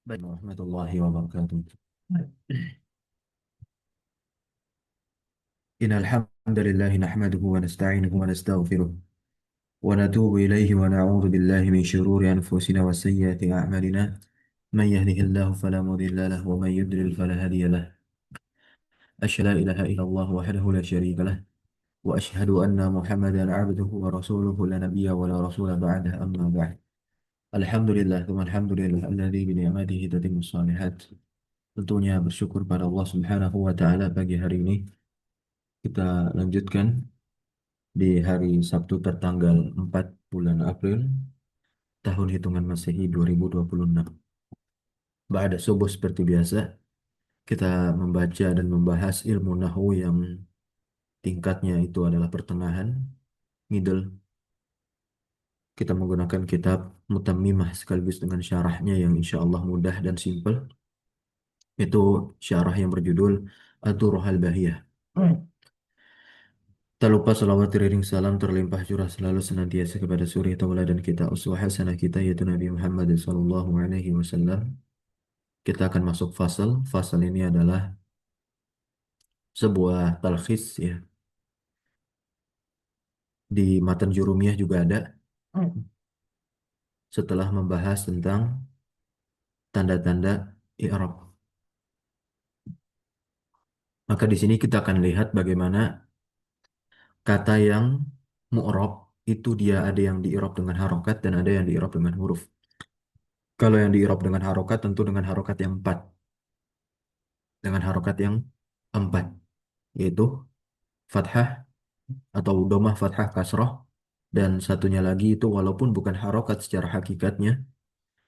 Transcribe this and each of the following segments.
Baik, warahmatullahi wabarakatuh. Innal hamdalillah nahmaduhu wa nasta'inuhu wa nastaghfiruh wa natubu ilayhi wa na'udzu billahi min shururi anfusina wa sayyiati a'malina. Man yahdihillahu fala mudilla lahu wa man yudlil fala hadiya lahu. Asyhadu an la ilaha illallah wahdahu la syarika lah wa asyhadu anna Muhammadan 'abduhu wa rasuluhu la nabiyya wa la rasula ba'dahu amma ba'd. Alhamdulillah, tsumma alhamdulillah alladzi bi ni'matihi tatimmus shalihat. Tentunya bersyukur pada Allah Subhanahu wa taala pagi hari ini kita lanjutkan di hari Sabtu tertanggal 4 bulan April tahun hitungan Masehi 2026. Ba'da subuh seperti biasa, kita membaca dan membahas ilmu nahwu yang tingkatnya itu adalah pertengahan, middle. Kita menggunakan kitab Mutammimah sekaligus dengan syarahnya yang insya Allah mudah dan simpel. Itu syarah yang berjudul Ad-Durrah Al-Bahiyah. Tak lupa salawat iring salam terlimpah curah selalu senantiasa kepada suri tauladan kita uswah hasanah kita yaitu Nabi Muhammad sallallahu alaihi wasallam. Kita akan masuk fasal. Fasal ini adalah sebuah talkhis ya. Di matan Jurumiyah juga ada. Setelah membahas tentang tanda-tanda i'rab. Maka di sini kita akan lihat bagaimana kata yang mu'rab itu dia ada yang di-i'rab dengan harokat dan ada yang di-i'rab dengan huruf. Kalau yang di-i'rab dengan harokat tentu dengan harokat yang empat. Dengan harokat yang empat. Yaitu fathah atau domah fathah kasroh. Dan satunya lagi itu walaupun bukan harokat secara hakikatnya,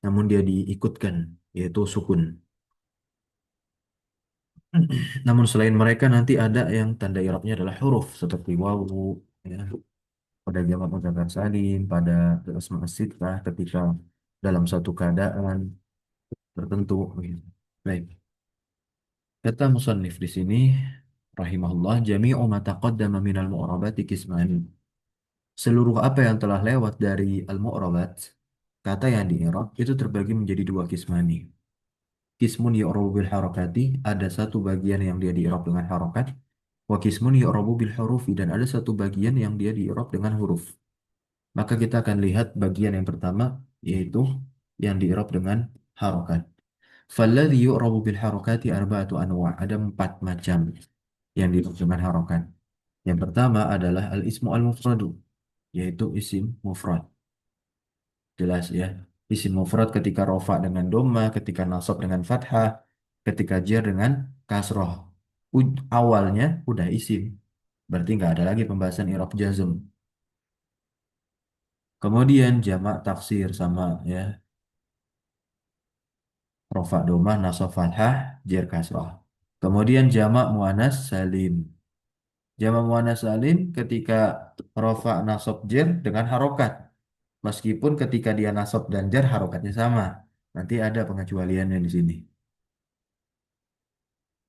namun dia diikutkan, yaitu sukun. Namun selain mereka nanti ada yang tanda i'rabnya adalah huruf, seperti wawu, ya, pada jamak mudzakkar salim, pada asma sittah ketika dalam satu keadaan tertentu. Begitu. Baik, kata musannif di sini, rahimahullah, jami'u ma taqaddama minal mu'rabati qismani. Seluruh apa yang telah lewat dari al-mu'rabat, kata yang di-i'rab itu terbagi menjadi dua qismani. Qismun yu'rabu bil harakati, ada satu bagian yang dia di-i'rab dengan harokat. Wa qismun yu'rabu bil hurufi, dan ada satu bagian yang dia di-i'rab dengan huruf. Maka kita akan lihat bagian yang pertama, yaitu yang di-i'rab dengan harokat. Falladhi yu'rabu bil harakati arba'atu anwa', ada empat macam yang di-i'rab dengan harokat. Yang pertama adalah al-ismu al-mufradu, yaitu isim mufrad. Jelas ya. Isim mufrad ketika rofa dengan doma, ketika nasab dengan fathah, ketika jar dengan kasroh. Awalnya udah isim. Berarti nggak ada lagi pembahasan i'rab jazm. Kemudian jamak taksir sama ya. Rofa doma, nasab fathah, jar kasroh. Kemudian jamak muannas salim. Jamak muannas salim ketika rofa nasab jar dengan harokat. Meskipun ketika dia nasab dan jar harokatnya sama. Nanti ada pengecualiannya di sini.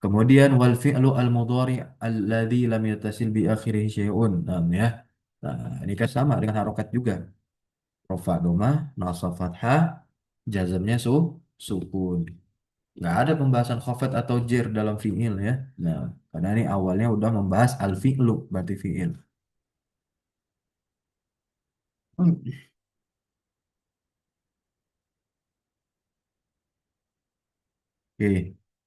Kemudian wal fi'lu al mudhari alladzi lam yattasil bi akhirih syai'un. Nah, ya. Nah, ini kan sama dengan harokat juga. Rafa doma, nasab fathah, jazamnya sukun. Nggak ada pembahasan khafat atau jer dalam fi'il ya. Nah, karena ini awalnya udah membahas al fi'lu berarti fi'il. Oke.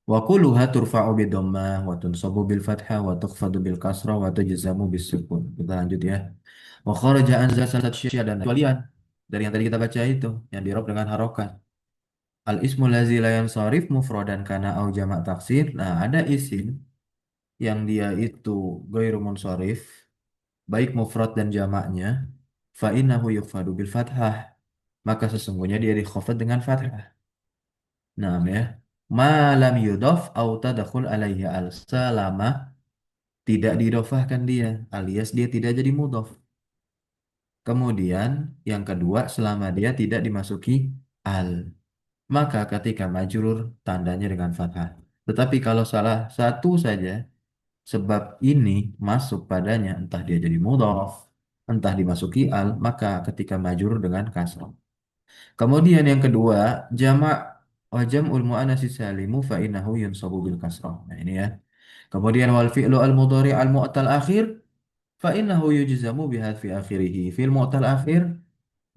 Wa kulluha turfa'u bid dhammah wa tunsabu bil fathah wa tukhfadu bil kasrah wa tujzamu bis sukun. Kita lanjut ya. Wa kharaja an zasat syia, dan kecualian dari yang tadi kita baca itu yang dirob dengan harokat. Al ismu lazi la yansarif mufradan kana au jamak taksir. Nah, ada isim yang dia itu ghairu munsharif, baik mufrad dan jamaknya, fa innahu yukhfadu bil fathah. Maka sesungguhnya dia dikhafad dengan fathah. Nah, ya. Ma lam yudhaf au tadakhul alaihi al, selama tidak didofahkan dia alias dia tidak jadi mudhaf. Kemudian yang kedua selama dia tidak dimasuki al. Maka ketika majrur tandanya dengan fathah. Tetapi kalau salah satu saja sebab ini masuk padanya entah dia jadi mudhaf, entah dimasuki al, maka ketika majrur dengan kasrah. Kemudian yang kedua jamak wa jam'ul muannats salimu fa innahu yunsabu bil kasrah. Nah, ini ya. Kemudian wal fi'lu al mudhari al mu'tal akhir fa innahu yujzamu bihadfi akhirih. Fi'il mu'tal akhir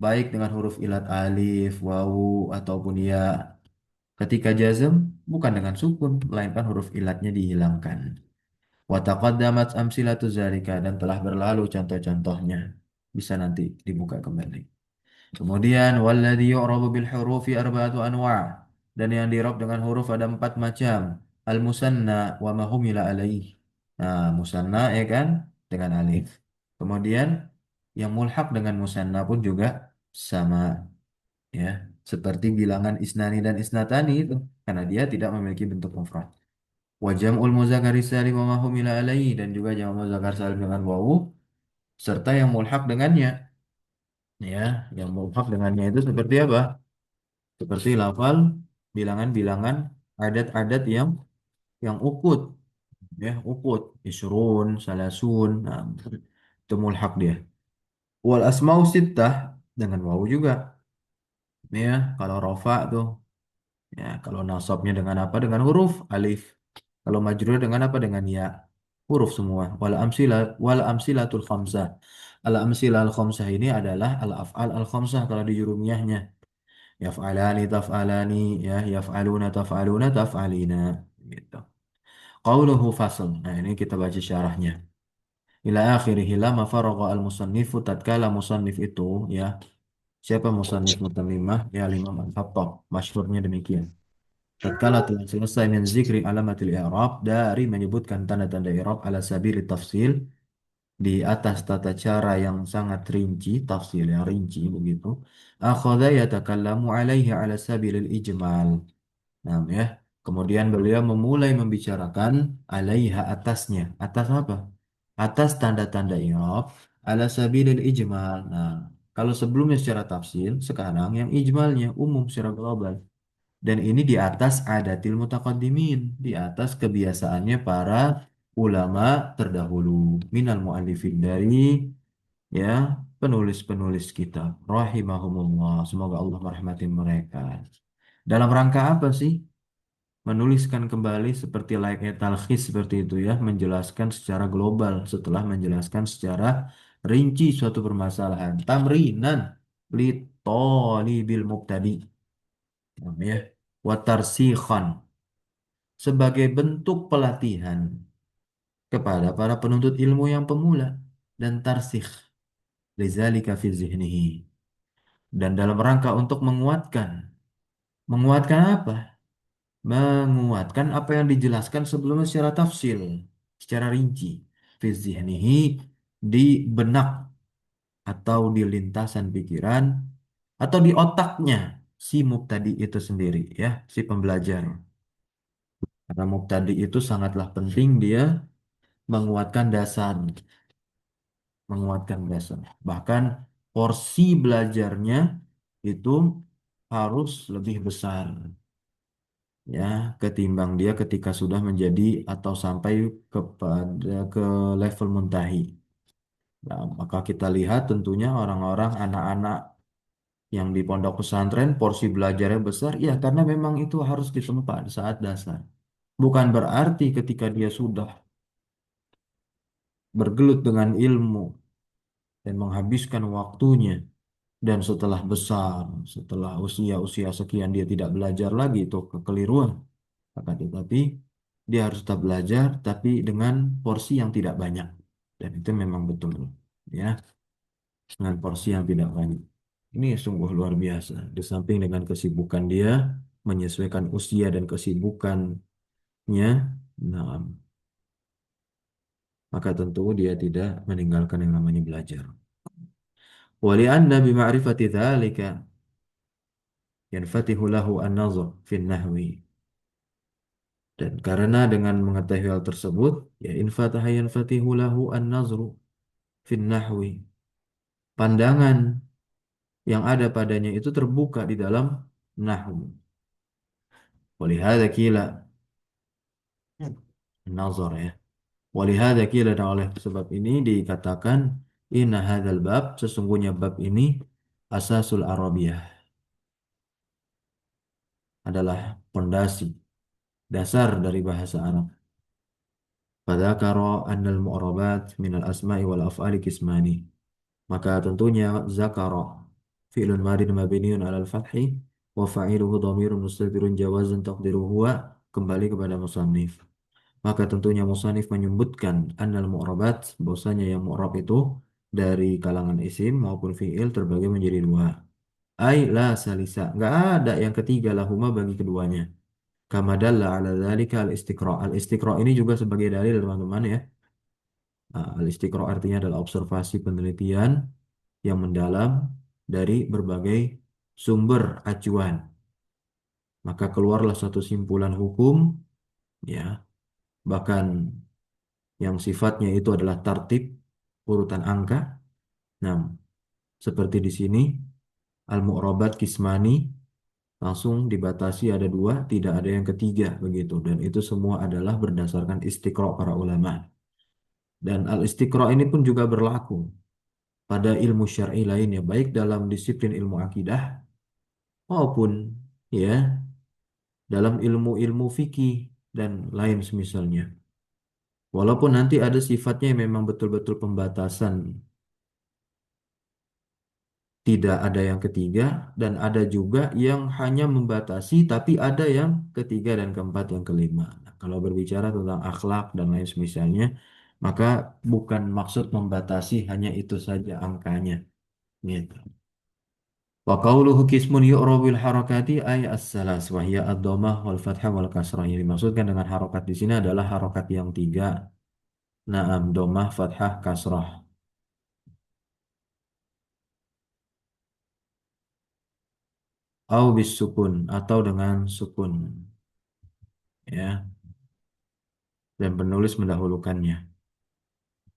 baik dengan huruf ilat alif, wawu ataupun ya. Ketika jazm bukan dengan sukun, melainkan huruf ilatnya dihilangkan. Wa taqaddamat amsilatu zalika dan telah berlalu contoh-contohnya. Bisa nanti dibuka kembali. Kemudian walladzi yu'rabu bil hurufi arba'atu anwa', dan yang dirob dengan huruf ada empat macam. Al musanna wa ma humila alaih. Nah, musanna ya kan dengan alif. Kemudian yang mulhaq dengan musanna pun juga sama ya, seperti bilangan isnani dan isnatani itu karena dia tidak memiliki bentuk mufrad. Wa jam'ul muzakkari salim wa ma humila alaihi, dan juga jamak muzakkar salim dengan wawu serta yang mulhaq dengannya. Ya, yang mulhaq dengannya itu seperti apa? Seperti lafal bilangan-bilangan adat-adat yang ukut ya, ukut isrun, salasun. Nah, itu mulhaq dia. Wal asma'u sittah dengan wawu juga. Ya, kalau rofa tuh ya, kalau nasabnya dengan apa? Dengan huruf alif. Kalau majrur dengan apa? Dengan ya. Huruf semua. Wal amsilatul khamsah. Al amsilah al khamsah ini adalah al af'al al khamsah kalau di jurumiyahnya. Yaf'alani taf'alani ya, yaf'aluna taf'aluna taf'alina gitu. Qauluhu fasl. Nah, ini kita baca syarahnya. Ila akhirih lama faragha al musannifu, tatkala musannif itu ya. Siapa musannif mutalimah? Ya, Imam Al-Khattab. Masyhurnya demikian. Tatkala telah selesai min zikri alamatil i'rab, dari menyebutkan tanda-tanda i'rab ala sabili tafsil, di atas tata cara yang sangat rinci, tafsil yang rinci begitu. Akhadha yatakallamu alaihi ala sabilil ijmal. Nah, ya. Kemudian beliau memulai membicarakan alaiha, atasnya. Atas apa? Atas tanda-tanda i'rab ala sabilil ijmal. Nah, kalau sebelumnya secara tafsil, sekarang yang ijmalnya umum secara global. Dan ini di atas adatil mutaqaddimin, di atas kebiasaannya para ulama terdahulu, minal muallifin, dari ya penulis-penulis kitab, rahimahumullah, semoga Allah merahmati mereka. Dalam rangka apa sih menuliskan kembali seperti layaknya talkhis seperti itu ya, menjelaskan secara global setelah menjelaskan secara rinci suatu permasalahan. Tamrinan li talibil mubtadi, ya, watarsikhan, sebagai bentuk pelatihan kepada para penuntut ilmu yang pemula, dan tarsikh lizalika fi zihnihi, dan dalam rangka untuk menguatkan apa? Menguatkan apa yang dijelaskan sebelumnya secara tafsil, secara rinci. Fi zihnihi, di benak atau di lintasan pikiran atau di otaknya si mubtadi itu sendiri ya, si pembelajar. Karena mubtadi itu sangatlah penting dia menguatkan dasar, Bahkan porsi belajarnya itu harus lebih besar ya ketimbang dia ketika sudah menjadi atau sampai ke level muntahi. Nah, maka kita lihat tentunya orang-orang anak-anak yang di pondok pesantren porsi belajarnya besar ya karena memang itu harus ditempa di saat dasar. Bukan berarti ketika dia sudah bergelut dengan ilmu dan menghabiskan waktunya, dan setelah besar, setelah usia-usia sekian dia tidak belajar lagi, itu kekeliruan. Akan tetapi dia harus tetap belajar tapi dengan porsi yang tidak banyak. Dan itu memang betul ya, dengan porsi yang tidak banyak. Ini sungguh luar biasa. Di samping dengan kesibukan dia menyesuaikan usia dan kesibukannya, nah, maka tentu dia tidak meninggalkan yang namanya belajar. Wali'anna bima'rifati dzalika yanfatihu lahu an-nazar fi nahwi. Dan karena dengan mengetahui hal tersebut, ya infataha yanfatihu lahu an-nazru fi nahwi. Pandangan yang ada padanya itu terbuka di dalam nahwu. Walihada kila nazar ya. Walihada kila, dan oleh sebab ini dikatakan inna hadzal bab, sesungguhnya bab ini asasul Arabiyah. adalah pondasi, dasar dari bahasa Arab. Fadzakara annal mu'rabat minal asma'i wal af'ali kismani. Maka tentunya zakara fi'lun madin mabniun 'alal fathi wa fa'iluhu dhamirun mustatirun jawazan taqdiruhu huwa, kembali kepada musannif. Maka tentunya musannif menyebutkan annal mu'rabat, bahwasanya yang mu'rab itu dari kalangan isim maupun fi'il terbagi menjadi dua. Ai la salisa, nggak ada yang ketiga lahuma bagi keduanya. Kama dalla ala dzalika al-istiqra. Al-istiqra ini juga sebagai dalil teman-teman ya. Nah, al-istiqra artinya adalah observasi penelitian yang mendalam dari berbagai sumber acuan. Maka keluarlah satu simpulan hukum, ya, bahkan yang sifatnya itu adalah tartib, urutan angka. Nah, seperti di sini, al-mu'rabat kismani, langsung dibatasi ada dua, tidak ada yang ketiga begitu. Dan itu semua adalah berdasarkan istiqra para ulama. Dan al-istiqra ini pun juga berlaku pada ilmu syar'i lainnya, baik dalam disiplin ilmu akidah maupun ya dalam ilmu-ilmu fikih dan lain semisalnya. Walaupun nanti ada sifatnya yang memang betul-betul pembatasan, tidak ada yang ketiga, dan ada juga yang hanya membatasi, tapi ada yang ketiga dan keempat, yang kelima. Nah, kalau berbicara tentang akhlak dan lain semisalnya, maka bukan maksud membatasi hanya itu saja angkanya. Gitu. Wa qawluhu kismun yu'rabil harakati ay as-salas wa hiya ad-dhammah wal fathah wal kasrah. Yang dimaksudkan dengan harokat di sini adalah harokat yang tiga. Naam, dhammah, fathah, kasrah. Au bis sukun, atau dengan sukun. Ya, dan penulis mendahulukannya.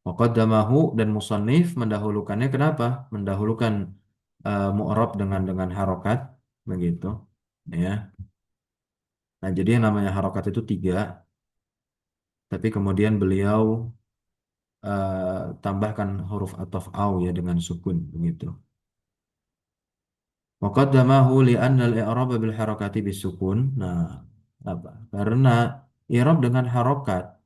Waqaddamahu, dan musannif mendahulukannya. Kenapa? Mendahulukan mu'rab dengan harokat begitu. Ya. Nah, jadi yang namanya harokat itu tiga, tapi kemudian beliau tambahkan huruf ataf au ya dengan sukun begitu. Waqaddamahu li'anna al-i'rab bil harakati bis sukun. Nah, apa? Karena i'rab dengan harokat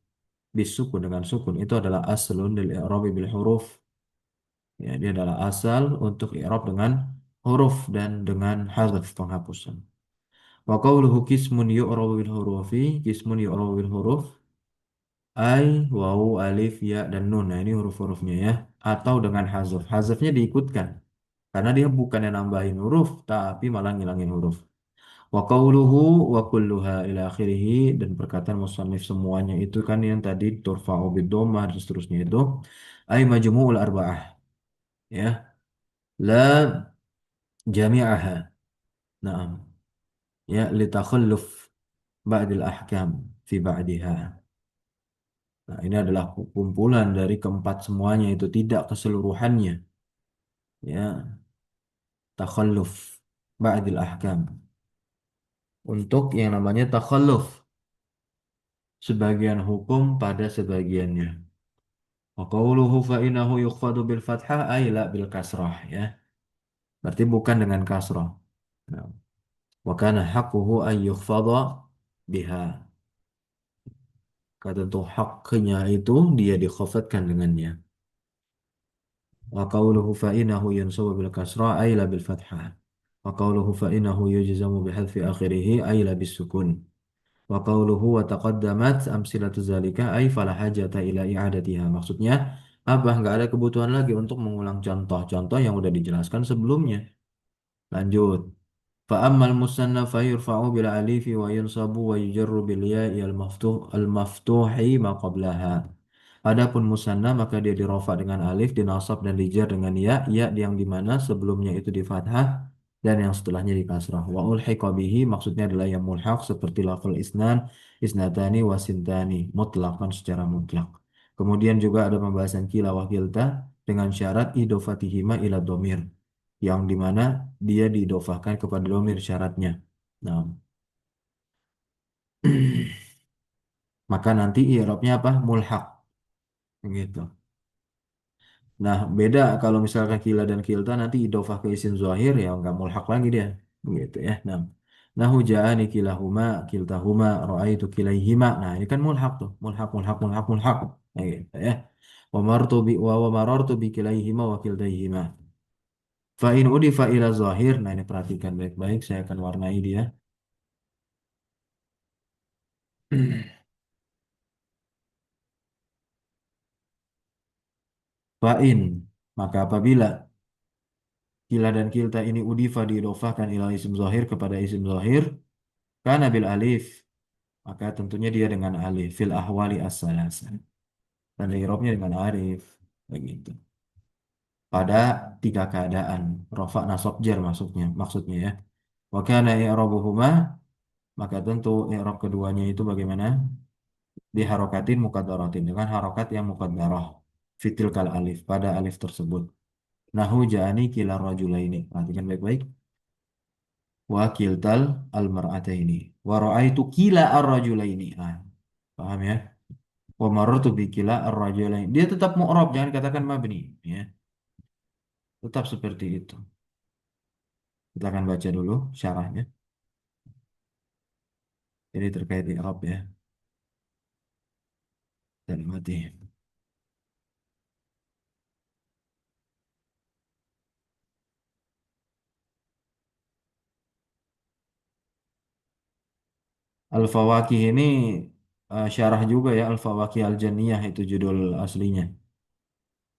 bis sukun, dengan sukun itu adalah aslun lil i'rab bil huruf. Ya, dia adalah asal untuk i'rab dengan huruf dan dengan hazf, penghapusan. Wa qawluhu kismun yu'rabu bil hurufi, kismun yu'rabu bil huruf, ai, wawu, alif, ya, dan nun. Nah, ini huruf-hurufnya ya. Atau dengan hazf. Hazfnya diikutkan. Karena dia bukannya nambahin huruf, tapi malah ngilangin huruf. Wa qawluhu wa kulluha ila akhirih, dan perkataan musannif semuanya itu kan yang tadi turfa'u bid dhammah dan seterusnya itu. Ai majmu'ul arba'ah. Ya. La jami'aha. Naam. Ya, litakhalluf ba'dil ahkam fi ba'diha. Nah, ini adalah kumpulan dari keempat semuanya, itu tidak keseluruhannya. Ya, takhalluf ba'dil ahkam. Untuk yang namanya takhalluf, sebagian hukum pada sebagiannya. Wa qawluhu fa innahu yukhfadu bil fathah ay la bil kasrah ya. Berarti bukan dengan kasrah. Nah, wa kana haqquhu ay yukhfada biha. Kata tentu haknya itu dia dikhafatkan dengannya. Wa qawluhu fa innahu yansabu bil kasra ay la bil fathah. Wa qawluhu fa innahu yujzamu bi hadfi akhirih ay la bis sukun. Wa qawluhu wa taqaddamat amsilatu zalika ay fala hajata ila i'adatiha. Maksudnya apa? Nggak ada kebutuhan lagi untuk mengulang contoh-contoh yang udah dijelaskan sebelumnya. Lanjut. Fa ammal musannaf fa yurfa'u bil alifi wa yunsabu wa yujarru bil ya'i al maftuhi ma qablaha. Adapun musanna maka dia dirofa dengan alif, dinasab dan dijar dengan ya, ya yang dimana sebelumnya itu di fathah dan yang setelahnya di kasrah. Wa ulhiqa bihi, maksudnya adalah yang mulhaq seperti lafal isnan, isnatani, wasintani, mutlakan secara mutlak. Kemudian juga ada pembahasan kila wa kilta dengan syarat idofatihima ila domir, yang dimana dia diidofahkan kepada domir syaratnya. Nah, maka nanti i'rabnya apa? Mulhaq gitu. Nah, beda kalau misalkan kila dan kilta nanti idofah ke isim zahir ya nggak mulhak lagi dia. Begitu ya. Nah, Nahu ja'ani kilahuma, kiltahuma, ra'aitu kilaihima. Nah, ini kan mulhaq tuh. Mulhaq, mulhaq, mulhaq, mulhaq. Nah, gitu, ya. Wa marartu bi kilaihima wa kiltaihima. Fa in udifa ila zahir. Nah, ini perhatikan baik-baik. Saya akan warnai dia. Fa in. Maka apabila kila dan kilta ini udifa diidofahkan ila isim zahir kepada isim zahir. Kana bil alif. Maka tentunya dia dengan alif. Fil ahwali as-salasa. Dan i'rabnya dengan alif. Begitu. Pada tiga keadaan rofa nasab jar maksudnya ya wa kana i'rabuhuma maka tentu i'rab keduanya itu bagaimana diharokatin muqaddaratin dengan harokat yang muqaddarah fitil kal alif pada alif tersebut nahu ja'ani kila rajulaini perhatikan baik-baik wa kiltal al mar'ataini wa ra'aitu kila ar rajulaini paham ya wa marartu bi kila ar rajulaini dia tetap mu'rab jangan katakan mabni ya tetap seperti itu kita akan baca dulu syarahnya. Jadi terkait i'rab ya dan mati. Al-Fawakih ini syarah juga ya Al-Fawakih Al-Janiyah itu judul aslinya.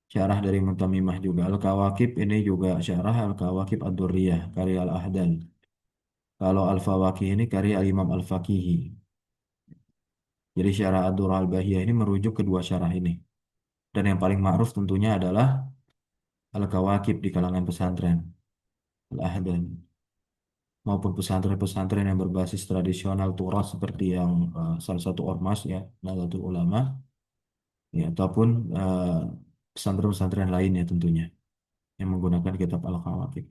Syarah dari Mutamimah juga. Al-Kawakib ini juga syarah Al-Kawakib Ad-Durriyah karya Al-Ahdan. Kalau Al-Fawakih ini karya Al-Imam Al-Fakihi. Jadi syarah Ad-Durrah Al-Bahiyah ini merujuk kedua syarah ini. Dan yang paling ma'ruf tentunya adalah Al-Kawakib di kalangan pesantren Al-Ahdan maupun pesantren-pesantren yang berbasis tradisional turas seperti yang salah satu ormas ya Nahdlatul Ulama ya ataupun pesantren-pesantren lainnya tentunya yang menggunakan kitab Al-Kawakib.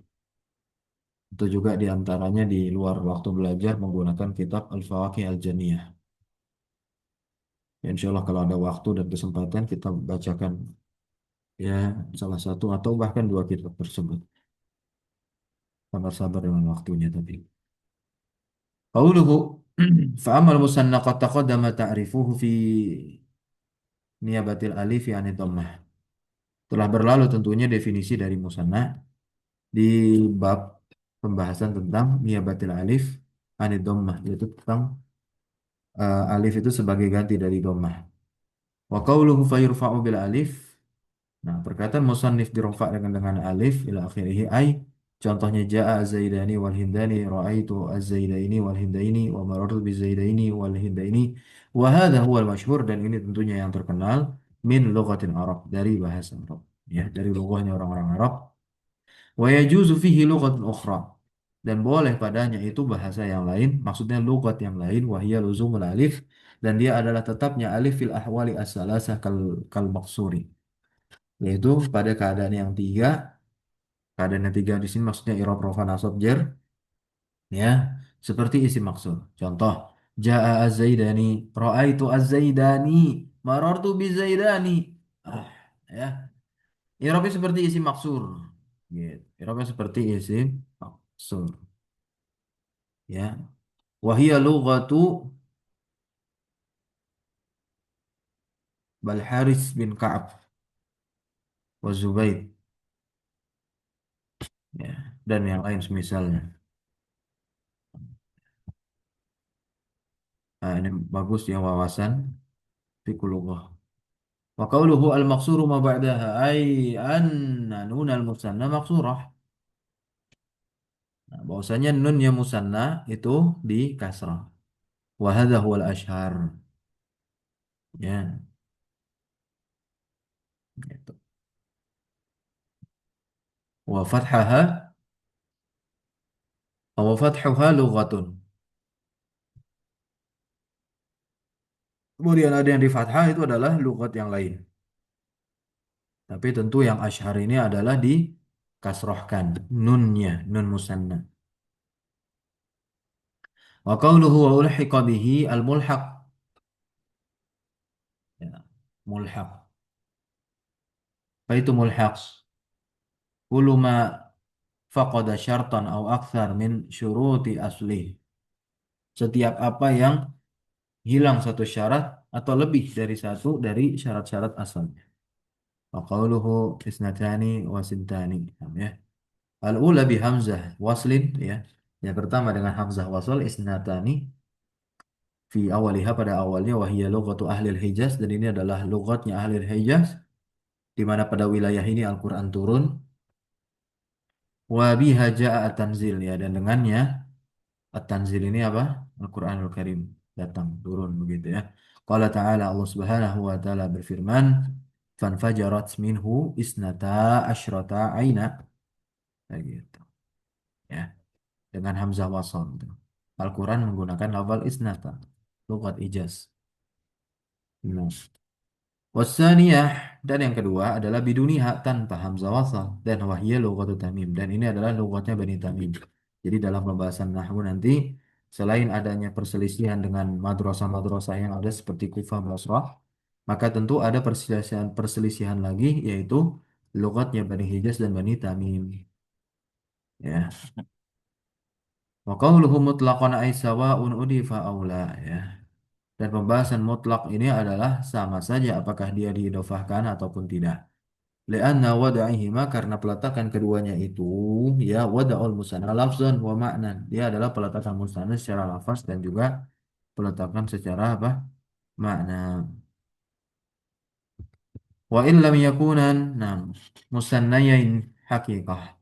Itu juga diantaranya di luar waktu belajar menggunakan kitab Al-Fawaqih Al-Janiyah. Ya, insya Allah kalau ada waktu dan kesempatan kita bacakan ya salah satu atau bahkan dua kitab tersebut. Sabar-sabar dengan waktunya tapi. Qauluhu fa'amal musanna qad taqaddama ta'rifuhu fi niyabatil alif yani dhammah. Telah berlalu tentunya definisi dari musanna di bab pembahasan tentang niyabatil alif anid dhammah yaitu tentang alif itu sebagai ganti dari dhammah. Wa qauluhu fayurfa'u bil alif. Nah, perkataan musannif dirofa dengan alif ila akhirih ay contohnya jaa az-zaidani wal hindani ra'aitu az-zaidaini wal hindaini wa marartu biz zaidaini wal hindaini wa hadha huwa al-masyhur dan ini tentunya yang terkenal min lughatin Arab dari bahasa Arab ya dari lughahnya orang-orang Arab. Wa yajuzu fihi lughatun ukhra. Dan boleh padanya itu bahasa yang lain, maksudnya lughat yang lain, wahia luzumul alif, dan dia adalah tetapnya alif fil ahwali as-salasah kal maksuri. Yaitu pada keadaan yang tiga, keadaan yang tiga di sini maksudnya i'rab rafa nasab jar, ya, seperti isi maksud. Contoh, jaa az-zaidani, ra'aitu az-zaidani, marartu bi-zaidani. Ah, ya. I'rabnya seperti isi maksur. Gitu. I'rabnya seperti isi maksur. Ya. Wahia lughatu Bal Haris bin Ka'ab wa Zubaid ya dan yang lain semisalnya. Nah, ini bagus ya wawasan fiqhullah. Wa qawluhu al-maqsuru ma ba'daha ay anna nun al-musanna maqsurah. Nah, bahwasanya nunnya musanna itu di kasrah. Wa hadha huwal ashhar. Ya, gitu. Wa fathaha wa fathuha lughatun. Kemudian ada yang di fathah itu adalah lughat yang lain. Tapi tentu yang asyhar ini adalah di kasrohkan nunnya, nun musanna. Wa qawluhu wa ulhiqa bihi al-mulhaq. Ya, mulhaq. Apa itu mulhaq? Kullu ma faqada syartan aw akthar min syuruti aslih. setiap apa yang hilang satu syarat atau lebih dari satu dari syarat-syarat asalnya. Wa qawluhu isnatani wa sintani. Ya. Al-ula bi hamzah waslin ya. Yang pertama dengan hamzah wasl isnatani fi awaliha pada awalnya wahiyya lughatu ahli Hijaz dan ini adalah lughatnya ahli Hijaz di mana pada wilayah ini Al-Qur'an turun wa biha jaa at-tanzil ya dan dengannya at-tanzil ini apa? Al-Qur'anul Karim datang turun begitu ya. Qala ta'ala Allah Subhanahu wa taala berfirman fanfajarat minhu isnata asyrata aina gitu ya dengan hamzah wasal gitu. Al-Qur'an menggunakan lafal isnata lughat Ijaz. Nah, wasaniyah dan yang kedua adalah biduniha tanpa hamzah wasal dan wahiyya lughatut tamim dan ini adalah lughatnya Bani Tamim. Jadi dalam pembahasan nahwu nanti selain adanya perselisihan dengan madrasah-madrasah yang ada seperti Kufah Basrah, maka tentu ada perselisihan lagi yaitu lughatnya Bani Hijaz dan Bani Tamim. Ya. Wa qauluhu mutlaqan ay sawa'un udifa aula ya. Dan pembahasan mutlak ini adalah sama saja apakah dia diidofahkan ataupun tidak. Lianna wada'ihima karena peletakan keduanya itu ya wada'ul musanna lafzan wa ma'nan. Dia adalah peletakan musanna secara lafaz dan juga peletakan secara apa? Makna. Wa in lam yakunan nah musannayain hakikah.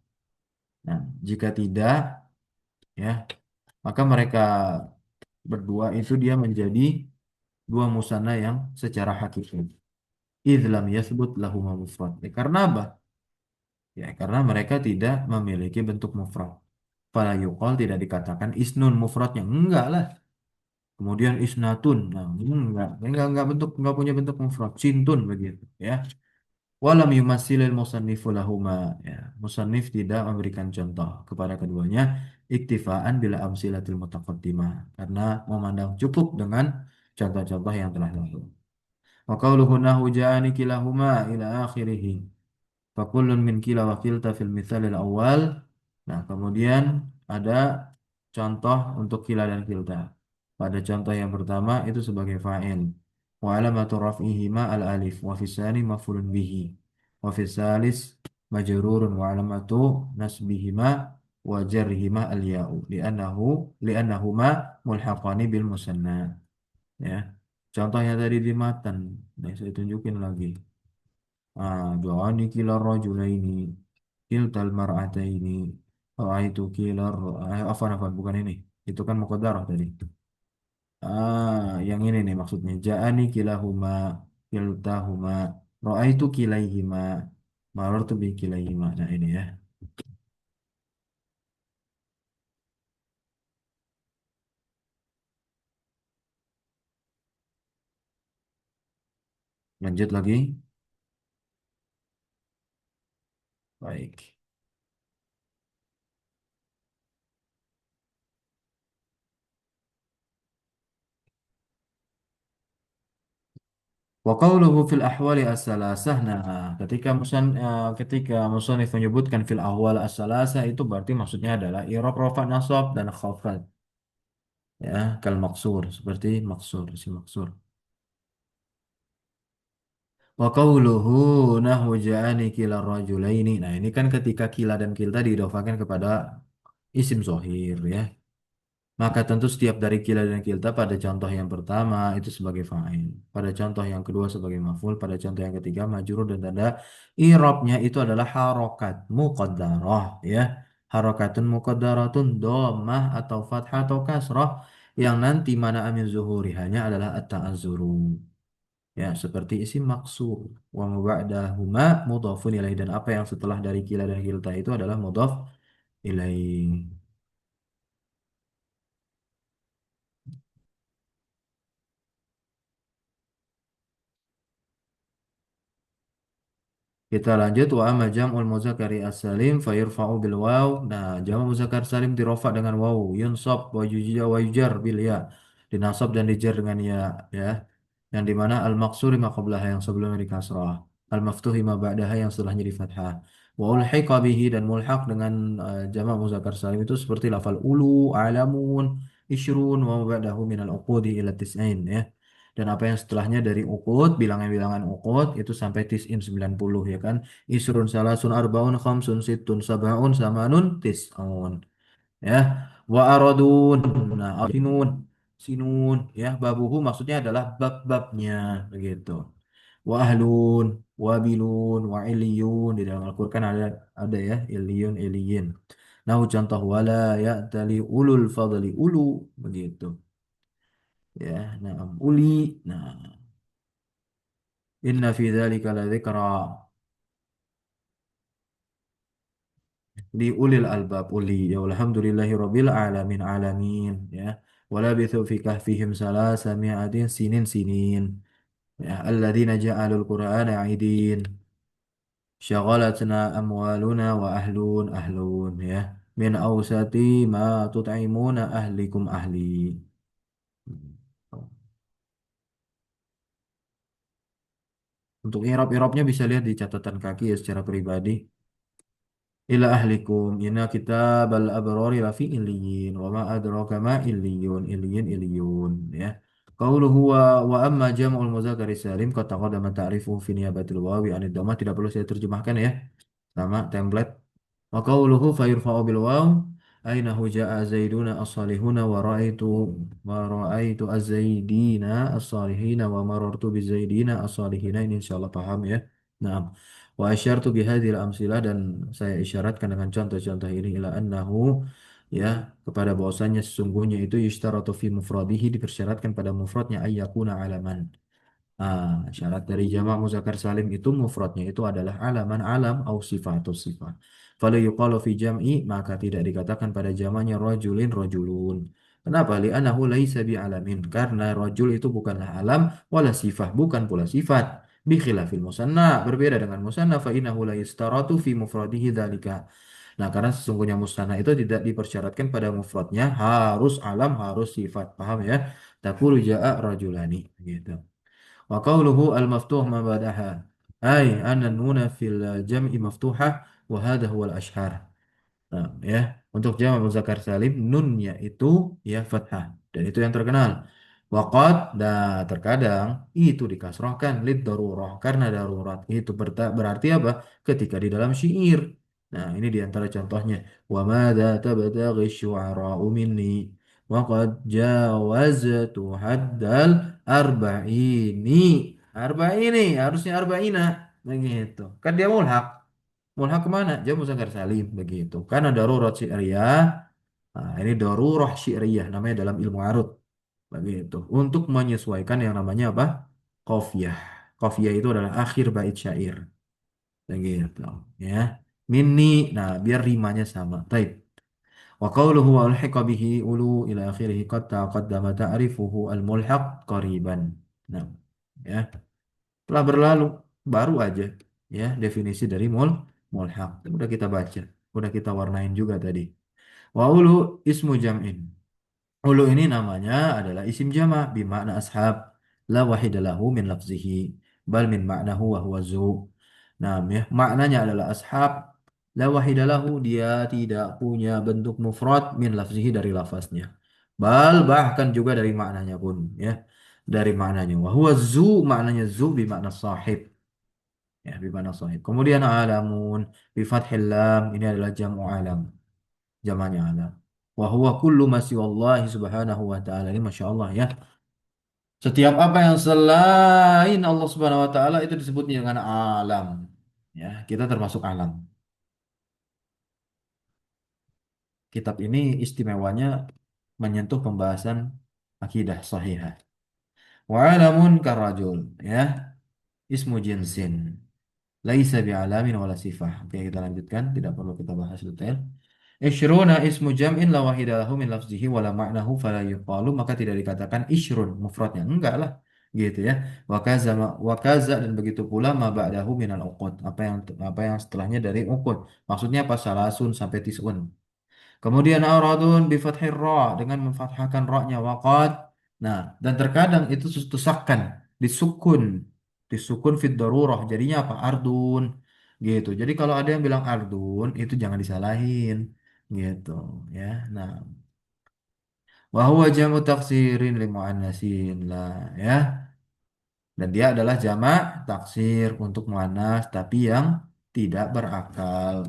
Nah, jika tidak ya, maka mereka berdua itu dia menjadi dua musanna yang secara hakiki. Idh lam yathbut lahuma mufrad. Karena apa? Ya, karena mereka tidak memiliki bentuk mufrad. Fala yuqal tidak dikatakan isnun mufradnya. Enggak lah. Kemudian isnatun. Nah, enggak bentuk enggak punya bentuk mufrad. Sintun begitu ya. Walam yumassilil musannifu lahuma. Ya, musannif tidak memberikan contoh kepada keduanya iktifaan bila amsilatil mutaqaddimah karena memandang cukup dengan contoh-contoh yang telah lalu. Wa qauluhu nahu ja'ani kilahuma ila akhirih. Fakullun min kila wa kilta fil mithalil awal. Nah, kemudian ada contoh untuk kila dan kilta. Pada contoh yang pertama itu sebagai fa'il. Wa alamatu raf'ihima al-alif. Wa fisani maf'ulun bihi. Wa fisalis majrurun wa alamatu nasbihima wa jarrihima al-ya'u. Li'annahuma mulhaqani bil musanna. Ya. Contohnya tadi di matan. Nah, saya tunjukin lagi. Jawani kilar rajulaini kiltal mar'ataini Ra'aitu kilar afan bukan ini itu kan muqaddarah tadi yang ini nih maksudnya ja'ani kilahuma kiltahuma Ra'aitu kilaihima marartu bi kilaihima nah ini ya lanjut lagi baik wa qawluhu fil ahwali as-salasah nah ketika musannif menyebutkan fil ahwal as-salasah itu berarti maksudnya adalah i'rab rafa nasab dan khafat ya kal maksur seperti maksur si maksur wa qawluhu nahu ja'ani kila rajulaini nah ini kan ketika kila dan kilta diidofakan kepada isim zohir ya maka tentu setiap dari kila dan kilta pada contoh yang pertama itu sebagai fa'il pada contoh yang kedua sebagai maf'ul pada contoh yang ketiga majrur dan tanda i'rabnya itu adalah harokat muqaddarah ya harokatun muqaddaratun dhammah atau fathah atau kasrah yang nanti mana amin zuhuri hanya adalah at-ta'azzuru ya seperti isim maksur wa ma ba'dahuma mudhafun ilaih dan apa yang setelah dari kila dan kilta itu adalah mudhaf ilaih. Kita lanjut wa amma jam'ul muzakkari as-salim fa yurfa'u bil waw. Nah, jamak muzakkar salim dirofa dengan waw, yunsab wa yujar bil ya. Dinasab dan dijar dengan ya, ya. Yang dimana al-maqsuri ma qablaha yang sebelumnya di kasrah, al-maftuhi ma ba'daha yang setelahnya di fathah. Wa ulhiqa bihi dan mulhaq dengan jamak muzakkar salim itu seperti lafal ulu, alamun, isyrun wa ma ba'dahu minal uqudi ila tis'in ya. Dan apa yang setelahnya dari uqud, bilangan-bilangan uqud itu sampai tis'in 90 ya kan. Isrun salasun arbaun khamsun sittun sab'un samanun tis'un ya. Wa aradun, nah sinun, sinun ya, babuhu maksudnya adalah bab-babnya begitu. Wa ahlun, wa bilun, wa iliyun, di dalam Al-Qur'an ada ya iliyun iliyin. Nah contoh wala ya tali ulul fadli ulu begitu ya. Nah uli, nah inna fi dzalika la dzikra li ulil albab uli ya alhamdulillahi rabbil alamin alamin ya. Wala bithu fi kahfihim salasa mi'atin sinin sinin ya alladzina ja'alul qur'ana 'idin syaghalatna amwaluna wa ahlun ahlun ya min awsati ma tut'imuna ahlikum ahli. Untuk irab-irabnya bisa lihat di catatan kaki ya secara pribadi. Ila ahlikum inna kitabal abrari lafi illiyin wa ma adraka ma illiyun illiyin illiyun ya. Qauluhu wa amma jam'ul muzakkari salim qad taqaddama ta'rifuhu fi niyabatil wawi anid dhammah, tidak perlu saya terjemahkan ya. Sama template. Wa qawluhu fayurfa'u bil waw ainahu ja'a zaiduna as-salihuna wa ra'aitu az-zaidina as-salihina wa marartu biz-zaidina as-salihina, ini insyaallah paham ya. Nah, wa asyartu bihadhil amsilah, dan saya isyaratkan dengan contoh-contoh ini ila annahu ya, kepada bahwasanya sesungguhnya itu yushtaratu fi mufradihi, dipersyaratkan pada mufradnya ayyakuna alaman. Syarat dari jamak muzakkar salim itu mufradnya itu adalah alaman alam au sifat atau sifat. Fala yuqalu fi jam'i, maka tidak dikatakan pada jamaknya rajulin rajulun. Kenapa? Li'annahu laisa bi alamin. Karena rajul itu bukanlah alam wala sifah, bukan pula sifat. Bi khilafil musanna, berbeda dengan musanna, fa innahu la yustaratu fi mufradihi dzalika. Nah, karena sesungguhnya musanna itu tidak dipersyaratkan pada mufradnya harus alam, harus sifat. Paham ya? Taqulu ja'a rajulani gitu. Wa qawluhu al-maftuh ma ba'daha ay anna nuna fil jam'i maftuhah wa hadha huwa al-ashhar. Nah, ya, untuk jamak muzakkar salim nunnya itu ya fathah, dan itu yang terkenal. Waqad, terkadang itu dikasrahkan lid darurah karena darurat. Itu berarti apa? Ketika di dalam syair. Nah, ini di antara contohnya. Wa madza tabtaghi syu'ara'u minni wa qad jawaztu haddal arba'ini. Arba'ini harusnya arba'ina begitu. Kan dia mulhaq. Mulhaq kemana? Jam muzakkar salim begitu. Karena darurat syi'riyah. Nah, ini darurah syi'riyah namanya dalam ilmu arud begitu. Untuk menyesuaikan yang namanya apa? Qafiyah. Qafiyah itu adalah akhir bait syair. Begitu ya. Minni, nah biar rimanya sama. Taib. Wa qawluhu wa ulhiqa bihi ulu ila akhirih qad taqaddama ta'rifuhu al-mulhaq qariban. Nah, ya. Telah berlalu baru aja ya definisi dari mulhaq. Udah kita baca, udah kita warnain juga tadi. Wa ulu ismu jam'in. Ulu ini namanya adalah isim jama bimakna ashab, la wahida lahu min lafzihi bal min maknahu wa huwa zu. Nah, ya, maknanya adalah ashab, la wahida lahu, dia tidak punya bentuk mufrad min lafzihi dari lafaznya. Bal bahkan juga dari maknanya pun ya. Dari maknanya. Wa huwa zu, maknanya zu bimakna sahib. Ya, bimakna sahib. Kemudian alamun bi fathil lam, ini adalah jam'u alam. Jamannya alam. Wa huwa kullu ma siwallahi subhanahu wa ta'ala. Ini Masya Allah ya. Setiap apa yang selain Allah subhanahu wa ta'ala itu disebutnya dengan alam. Ya, kita termasuk alam. Kitab ini istimewanya menyentuh pembahasan akidah sahihah. Wa alamun karajul. Ya, ismu jinsin. Laisa bi'alamin wala sifah. Oke, kita lanjutkan. Tidak perlu kita bahas detail. Ishruna ismu jam'in la wahida lahu min lafzihi wala ma'nahu fala yuqalu, maka tidak dikatakan ishrun mufradnya, enggak lah gitu ya. Wa kaza dan begitu pula ma ba'dahu minal uqud, apa yang setelahnya dari uqud, maksudnya apa? Salasun sampai tis'un. Kemudian auradun bi fathir ra, dengan memfathahkan ra-nya waqad. Nah, dan terkadang itu tusakan disukun, disukun fid darurah, jadinya apa? Ardun gitu. Jadi kalau ada yang bilang ardun itu jangan disalahin gitu ya. Nah, Wa huwa jamu taksirin li muannatsin lah ya. Dan dia adalah jamak taksir untuk muannas tapi yang tidak berakal.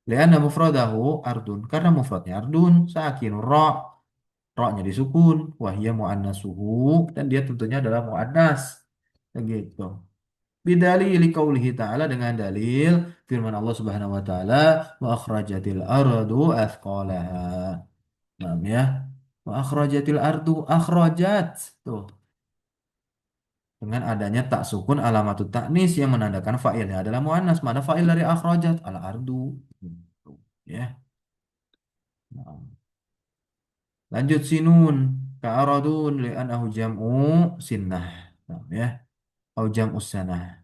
Lianna mufradahu ardun karena mufradnya ardun sakin ro-nya disukun wahia muannasuhu dan dia tentunya adalah muannas. Begitu. Bidalili qaulihi ta'ala dengan dalil firman Allah Subhanahu wa taala wa akhrajatil ardu athqalaha. Nah, ya. Wa akhrajatil ardu akhrajat. Tuh, dengan adanya tak sukun alamatut taknis yang menandakan fa'ilnya adalah muannas. Mana fa'il dari akhrajat? Al ardu. Gitu. Ya. Nah, lanjut sinun ka'aradun li'annahu jam'u sinnah. Nah, ya. Au jam'us sanah.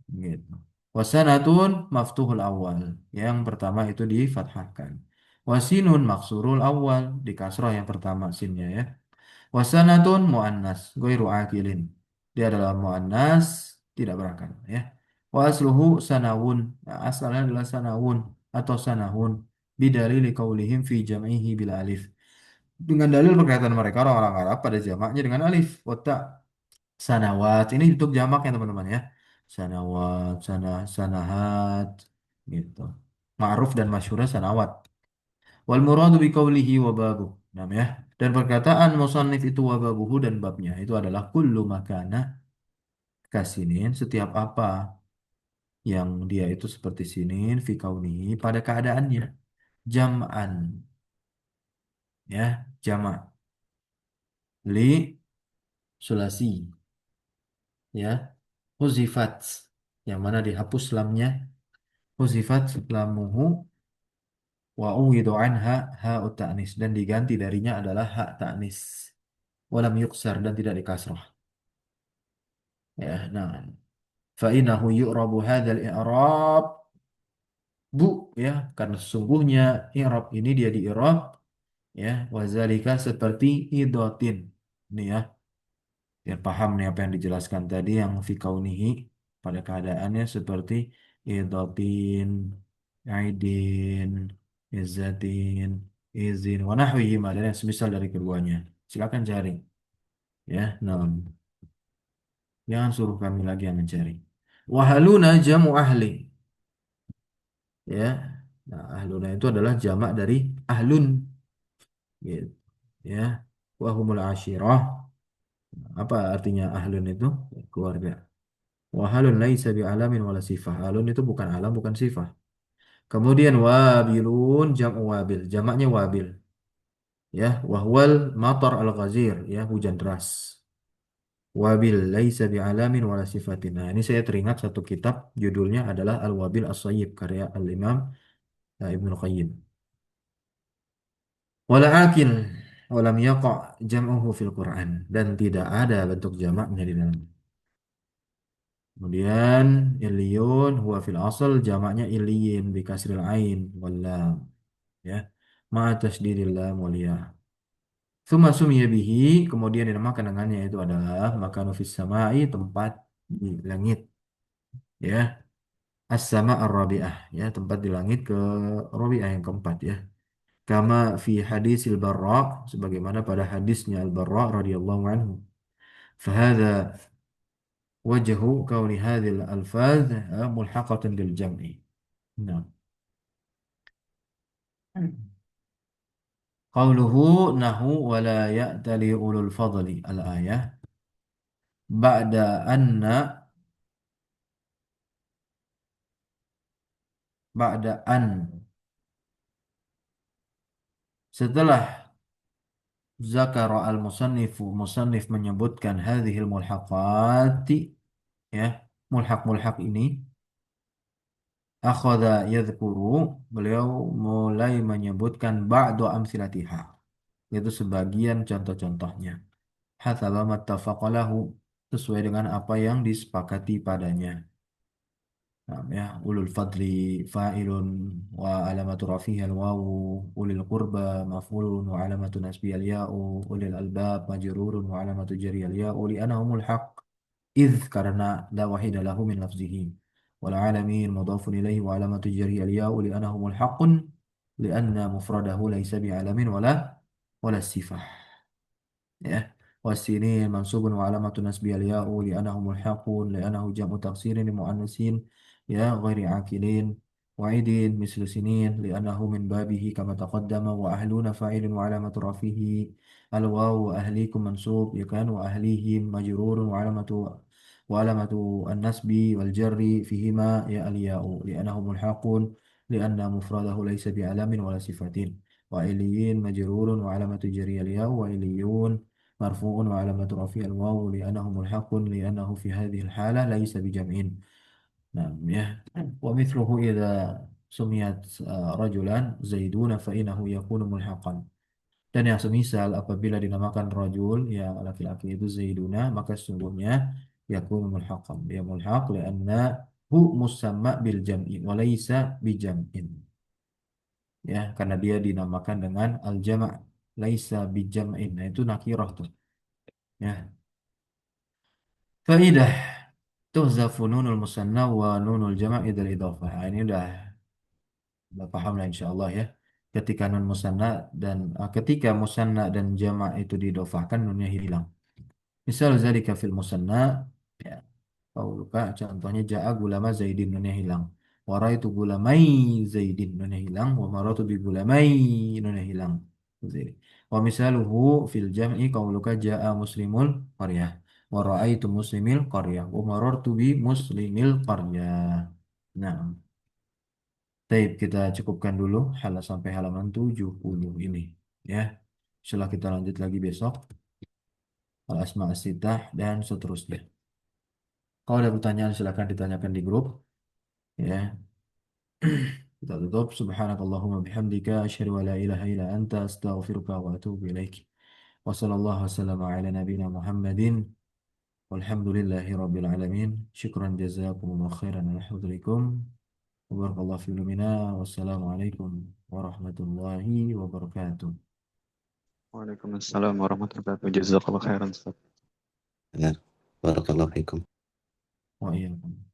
Gitu. Wasanatun maftuhul awal. Yang pertama itu difathahkan. Wasinun maksurul awal. Di kasrah yang pertama sinnya ya. Wasanatun mu'annas. Goiru akilin. Dia adalah mu'annas. Tidak berakal ya. Wa asluhu sanawun. Nah, asalnya adalah sanawun. Atau sanahun. Bidalili kaulihim fi jam'ihi bila alif. Dengan dalil perkataan mereka orang-orang Arab pada jamaknya dengan alif. Wata sanawat. Ini bentuk jamaknya teman-teman ya. Sanawat, sanahat gitu. Ma'ruf dan masyhurnya sanawat. Wal muradu bi qawlihi wa babu. Nah, ya. Dan perkataan musannif itu wa babuhu dan babnya itu adalah kullu makana kasinin setiap apa yang dia itu seperti sinin fi kaunihi pada keadaannya jam'an ya jamak li sulasi ya huzifat yang mana dihapus lamnya huzifat lamuhu wa uwidu anha ha'ut ta'nis dan diganti darinya adalah hak ta'nis walam yuksar dan tidak dikasrah ya nah fa innahu yu'rabu hadzal i'rab bu ya karena sesungguhnya i'rab ini dia di i'rab ya wazalika seperti idotin ini ya biar paham nih apa yang dijelaskan tadi yang fi kaunihi pada keadaannya seperti idotin aidin izzatin izin wa nahwihi dan yang semisal dari keduanya silakan cari ya nah jangan suruh kami lagi yang mencari wahaluna jamu ahli ya nah ahluna itu adalah jamak dari ahlun gitu ya wahumul ashirah apa artinya ahlun itu keluarga wahalun laisa bi alamin wala sifah alun itu bukan alam bukan sifah kemudian wabilun jam'u wabil jamaknya wabil ya wahwal matar al-ghazir ya hujan deras wabil laisa bi alamin wala sifatin nah ini saya teringat satu kitab judulnya adalah Al-Wabil As-Sayyib karya Al-Imam Ibnu Qayyim wala akil walam yaqa jam'uhu fil Quran dan tidak ada bentuk jamaknya di dalam. Kemudian Ilyun huwa fil asal jamaknya Ilyin bi kasril ain wal lam ya. Ma tasdidil lam wal ya. Tsumma sumiya bihi kemudian dinamakan dengannya itu adalah makanu fis samai tempat di langit ya. As-sama ar-rabi'ah ya tempat di langit ke rabi'ah yang keempat ya. Kama fi hadisil Barra sebagaimana pada hadisnya Al-Barra radhiyallahu anhu. Fahada wajhu kauni hadhil alfaz mulhaqatan bil jam'i. Nah. Qauluhu nahu wala ya'tali ulul fadli al-ayah ba'da anna ba'da an setelah zakara al-musannifu musannif menyebutkan hadhil mulhaqati ya mulhaq-mulhaq ini akhadha yadhkuru beliau mulai menyebutkan ba'du amsilatiha yaitu sebagian contoh-contohnya hatsaba mattafaqalahu sesuai dengan apa yang disepakati padanya. Nah, ya ulul fadli fa'ilun wa alamatu rafihi al-wawu ulil qurba maf'ulun wa alamatu nasbi al-ya'u ulil albab majrurun wa alamatu jari al-ya'u li'annahumul haqq idh karena la wahida lahu min lafzihi wal alamin mudhafun ilaihi wa alamatu jari al-ya'u li'annahumul haqqun li'anna mufradahu laysa bi'alamin wala ولا الصفة. يا والسينين منصوب وعلامة نسبه الياء لأنه ملحق لأنه جمع تقصير لمؤنثين يا غير عاقلين. وعيد مثل سنين لأنه من بابه كما تقدم. وأهلون فاعل وعلامة رفعه الواو. وأهليكم منصوب يكون وأهليهم مجرور وعلامة النسب والجر فيهما يا الياء لأنه ملحق لأن مفرده ليس بعلم ولا صفة. وإليين مجرور وعلامة جري الياء. وإليون مرفوع وعلامة رفعه الواو لأنه ملحق لأنه في هذه الحالة ليس بجمع. نعم ومثله إذا سميت رجلا زيدون فإنه يكون ملحقا. Dan yang semisal apabila dinamakan rajul ya laki-laki itu zaiduna maka sesungguhnya yakun mulhaqan dia mulhaq lianna hu musamma bil jam'i wa laysa bi jam'in ya karena dia dinamakan dengan al jama' laisa bi jam'in nah itu nakirah tuh ya. Faidah tuhzafu nunul musanna wa nunul jama' idal idhafah. Nah, ini udah paham lah insya Allah ya. Ketika nun musanna dan ketika musanna dan jama' itu didofahkan nunnya hilang. Misal zalika fil musanna ya. Qauluka contohnya ja'a gulama zaidin nunnya hilang. Waraitu gulamai zaidin nunnya hilang. Wa maratu bi gulamai nunnya hilang. Zaid. Wa misaluhu fil jam'i qauluka ja'a muslimul qaryah. Wa ra'aitu muslimil qaryah. Wa marartu bi muslimil qaryah. Nah, baik kita cukupkan dulu sampai halaman 70 ini ya. Setelah kita lanjut lagi besok al-asma as-sittah dan seterusnya. Kalau ada pertanyaan silakan ditanyakan di grup ya. Kita tutup. Subhanakallahumma bihamdika asyhadu an la ilaha illa anta astaghfiruka wa atubu ilaik. Wa sallallahu wasallam ala nabiyyina Muhammadin walhamdulillahi rabbil alamin. Syukran jazakumullahu khairan ala hudurikum. Wa barakallahu fi lumina. Wassalamualaikum warahmatullahi wabarakatuh. Waalaikumsalam warahmatullahi wabarakatuh. Jazakallah khairan, Ustaz. Ya, barakallahu fikum. Wa iyyakum.